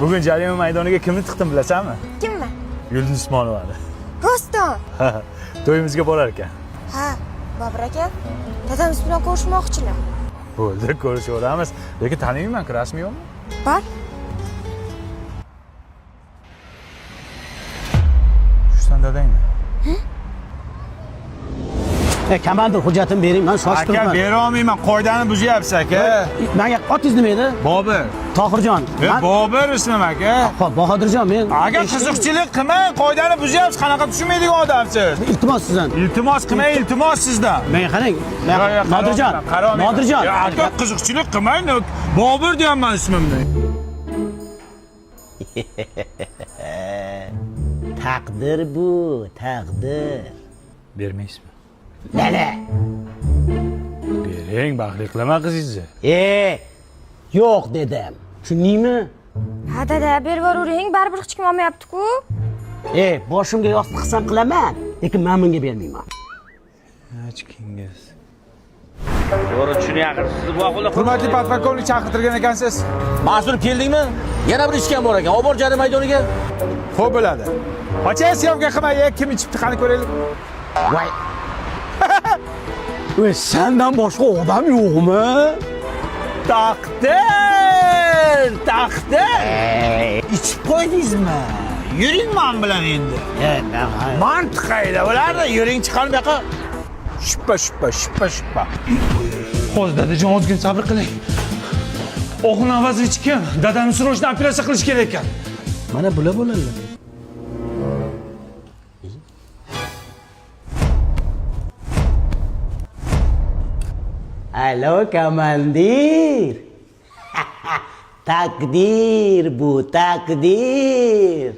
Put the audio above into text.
Bugun jarima maydoniga kimni tiqdim bilasanmi? Kimmi? Yulduz Usmonovani. Rostdan. To'yimizga borar ekan. Ha, Bobur aka, dadamiz bilan ko'rishmoqchilar. Bo'ldi, ko'rishaveramiz. Lekin taniyman-ku, rasmi yo'qmi? Bor. Shusan dadangmi? Komandir hujjatini bering, men soch Aka, turibman. bera olmayman, qoidani buzyapsiz aka. Menga otingiz nima edi? Bobur. Tohirjon. Bobur ismim aka. Xo'p, Bahodirjon, men Aka, qiziqchilik qilmang, qoidani buzyapsiz, qanaqa tushunmaydigan odamsiz. iltimos sizdan. Iltimos qilmang, iltimos sizdan. Men qarang. Nodirjon. Nodirjon. Aka, qiziqchilik qilmang, Bobur deyapman ismimni. Taqdir bu, taqdir. Bermaysizmi? Nana? Bering, baxtli qilaman qizingizni. Yo'q dedim. Tushundingmi? Ha dada, berib yuravering, baribir hech kim olmayapti-ku. Boshimga yostiq qilsam qilaman, lekin men bunga bermayman. Achikingiz. To'g'ri tushunyapsiz bu ahvolda. Hurmatli podполковник chaqirtirgan ekansiz. Mas'ul keldingmi? Yana bir ishkam bor ekan. Olib bor jarima maydoniga. Xo'p bo'ladi. Qocha syomka qilmay, kim ichibdi qani ko'raylik. Voy. Sendan boshqa odam yo'qmi? Taqdir! Ichib qo'ydingizmi? Yuring men bilan endi. Mantiq qayda bo'lardi? Yuring chiqaring bu yoqqa. Shuppa. Hozir dadajon ozgina sabr qiling. Oxun avazovich kim? Dadamni srochni operatsiya qilish kerak ekan. Mana bular bo'ladi. Alo komandir. Takdir bu, takdir.